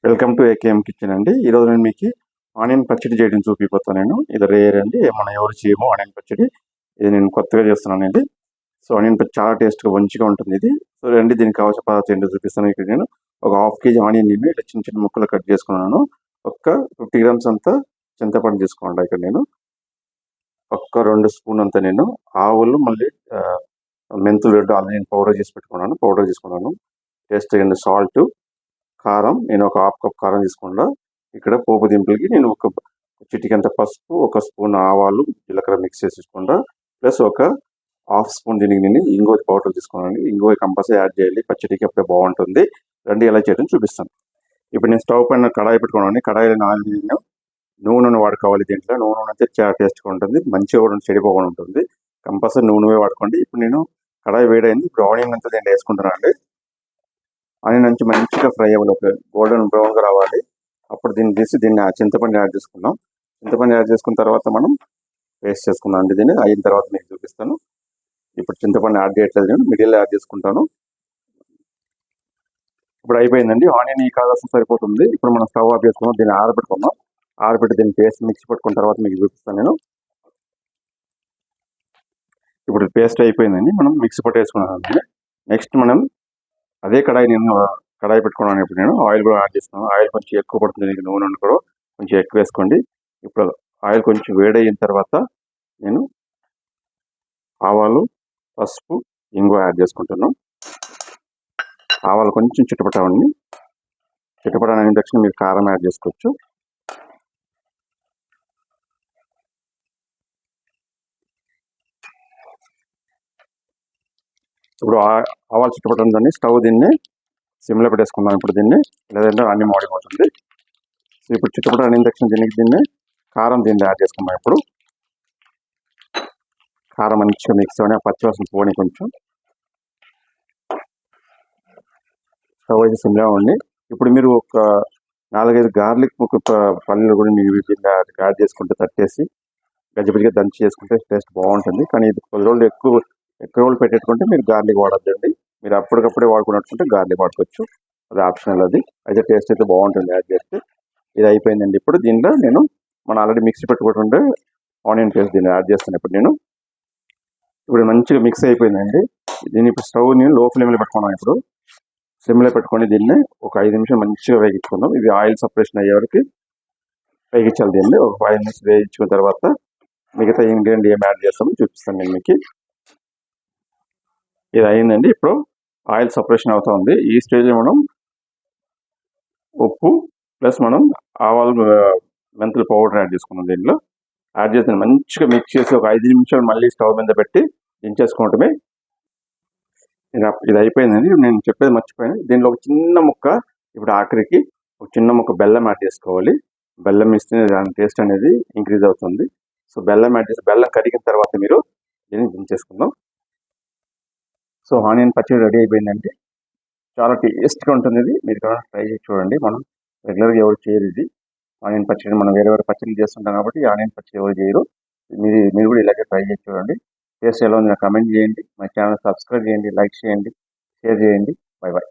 Welcome to AKM kitchen అండి. ఈరోజు నేను మీకు ఆనియన్ పచ్చడి చేయడం చూపిపోతాను. నేను ఇది రేర్ అండి, మనం ఎవరు చేయము ఆనియన్ పచ్చడి. ఇది నేను కొత్తగా చేస్తున్నాను అండి. సో ఆనియన్ పచ్చడి చాలా టేస్ట్గా మంచిగా ఉంటుంది ఇది. సో రండి, దీనికి కావాల్సిన పదార్థాలు ఏంటో చూపిస్తాను. ఇక్కడ నేను ఒక 1/2 kg ఆనియన్ నేను ఇట్లా చిన్న చిన్న ముక్కలు కట్ చేసుకున్నాను. ఒక్క 50 grams అంతా చింతపండు తీసుకోండి. ఇక్కడ నేను ఒక్క 2 స్పూన్ అంతా నేను ఆవులు, మళ్ళీ మెంతులు రెండు ఆల్రెడీ పౌడర్ చేసి పెట్టుకున్నాను. పౌడర్ తీసుకున్నాను. టేస్ట్ అండి సాల్ట్, కారం నేను ఒక 1/2 cup కారం తీసుకుండా. ఇక్కడ పోపు దింపులకి నేను ఒక చిటికంత పసుపు, ఒక స్పూన్ ఆవాలు జీలకర్ర మిక్స్ చేసుకుంటా. ప్లస్ ఒక 1/2 స్పూన్ దీనికి నేను ఇంగువ పౌడర్ తీసుకున్నాను. ఇంగువ కంపల్సరీ యాడ్ చేయాలి, పచ్చడికి అప్పుడే బాగుంటుంది. రండి ఎలా చేయడం చూపిస్తాను. ఇప్పుడు నేను స్టవ్ పైన కడాయి పెట్టుకున్నాను. కడాయిలో నేను నూనెను వాడుకోవాలి. దీంట్లో నూనె అయితే చాలా టేస్ట్గా ఉంటుంది, మంచిగా కూడా చెడిపోకుండా ఉంటుంది. కంపల్సరీ నూనె వాడుకోండి. ఇప్పుడు నేను కడాయి వేడైంది. ఇప్పుడు ఆనియన్ అంతా దీంట్లో వేసుకుంటున్నాను అండి. ఆనియన్ నుంచి మంచిగా ఫ్రై అవ్వాలి, ఒక గోల్డెన్ బ్రౌన్గా రావాలి. అప్పుడు దీన్ని తీసి దీన్ని చింతపండు యాడ్ చేసుకుందాం. చింతపండు యాడ్ చేసుకున్న తర్వాత మనం పేస్ట్ చేసుకుందాం అండి. దీన్ని అయిన తర్వాత మీకు చూపిస్తాను. ఇప్పుడు చింతపండు యాడ్ చేయట్లేదు, నేను మిడిల్లో యాడ్ చేసుకుంటాను. ఇప్పుడు అయిపోయిందండి. ఆనియన్ ఈ కావాల్సిన సరిపోతుంది. ఇప్పుడు మనం స్టవ్ ఆఫ్ చేసుకుందాం. దీన్ని ఆరబెట్టుకుందాం. ఆరబెట్టి దీన్ని పేస్ట్ మిక్స్ పెట్టుకున్న తర్వాత మీకు చూపిస్తాను నేను. ఇప్పుడు పేస్ట్ అయిపోయిందండి, మనం మిక్సీ పట్టేసుకున్నాం. నెక్స్ట్ మనం అదే కడాయి పెట్టుకున్నాను. ఇప్పుడు నేను ఆయిల్ కూడా యాడ్ చేస్తున్నాను. ఆయిల్ కొంచెం ఎక్కువ పడుతుంది, నీకు నూనె కూడా కొంచెం ఎక్కువ వేసుకోండి. ఇప్పుడు ఆయిల్ కొంచెం వేడయిన తర్వాత నేను ఆవాలు, పసుపు, ఇంగువ యాడ్ చేసుకుంటున్నాను. ఆవాలు కొంచెం చిటపటాన్ని అయిన తక్షణ మీరు కారం యాడ్ చేసుకోవచ్చు. ఇప్పుడు ఆవాలు చిటపటందని స్టవ్ దీన్ని సిమ్లో పెట్టేసుకుందాం. ఇప్పుడు దీన్ని లేదంటే అన్ని మాడిపోతుంది. సో ఇప్పుడు చిట్టపట అయిన తక్షణ దీన్ని కారం దీన్ని యాడ్ చేసుకుందాం. ఇప్పుడు కారం మంచిగా మిక్స్ అవ్వని, పచ్చివాసన పోని కొంచెం స్టవ్ అయితే సిమ్లో ఉండి. ఇప్పుడు మీరు ఒక 4-5 గార్లిక్ పల్లీలు కూడా మీరు దీన్ని యాడ్ చేసుకుంటే తట్టేసి గజ్జిబిజిగా దంచి చేసుకుంటే టేస్ట్ బాగుంటుంది. కానీ ఇది 10 రోజులు ఎక్కువ రోజులు పెట్టేట్టుకుంటే మీరు గార్లిక్ వాడద్దండి. మీరు అప్పటికప్పుడే వాడుకున్నట్టుకుంటే గార్లిక్ వాడుకోవచ్చు, అది ఆప్షనల్. అది అయితే టేస్ట్ అయితే బాగుంటుంది యాడ్ చేస్తే. ఇది అయిపోయిందండి. ఇప్పుడు దీంట్లో నేను మనం ఆల్రెడీ మిక్సీ పెట్టుకుంటుంటే ఆనియన్ పేస్ట్ దీన్ని యాడ్ చేస్తాను. ఇప్పుడు మంచిగా మిక్స్ అయిపోయిందండి. దీన్ని ఇప్పుడు స్టవ్ నేను లో ఫ్లేమ్లో పెట్టుకున్నాను. ఇప్పుడు సిమ్లో పెట్టుకొని దీన్ని ఒక 5 నిమిషాలు మంచిగా వేగించుకుందాం. ఇది ఆయిల్ సపరేషన్ అయ్యే వరకు వేగించాలి. దీన్ని ఒక 5 నిమిషాలు వేయించుకున్న తర్వాత మిగతా ఇంగ్రీడియంట్ ఏం యాడ్ చేస్తామో చూపిస్తాను నేను మీకు. ఇది అయిందండి. ఇప్పుడు ఆయిల్ సపరేషన్ అవుతా ఉంది. ఈ స్టేజ్లో మనం ఉప్పు ప్లస్ మనం ఆవాలు, మెంతులు పౌడర్ యాడ్ చేసుకున్నాం. దీంట్లో యాడ్ చేసి మంచిగా మిక్స్ చేసి ఒక 5 నిమిషాలు మళ్ళీ స్టవ్ మీద పెట్టి దించేసుకోవటమే. ఇది అయిపోయిందండి. నేను చెప్పేది మర్చిపోయాను. దీంట్లో ఒక చిన్న ముక్క, ఇప్పుడు ఆఖరికి ఒక చిన్న ముక్క బెల్లం యాడ్ చేసుకోవాలి. బెల్లం ఇస్తే దాని టేస్ట్ అనేది ఇంక్రీజ్ అవుతుంది. సో బెల్లం యాడ్ చేసి బెల్లం కరిగిన తర్వాత మీరు దీన్ని దించేసుకుందాం. సో ఆనియన్ పచ్చడి రెడీ అయిపోయిందంటే చాలా టేస్ట్గా ఉంటుంది. ఇది మీరు కూడా ట్రై చేసి చూడండి. మనం రెగ్యులర్గా ఎవరు చేయరు ఇది ఆనియన్ పచ్చడి. మనం వేరే పచ్చళ్ళు చేస్తుంటాం కాబట్టి ఆనియన్ పచ్చడి ఎవరు చేయరు. మీరు కూడా ఇలాగే ట్రై చేసి చూడండి. టేస్ట్ ఎలా ఉంది నాకు కమెంట్ చేయండి. మా ఛానల్ సబ్స్క్రైబ్ చేయండి, లైక్ చేయండి, షేర్ చేయండి. By by.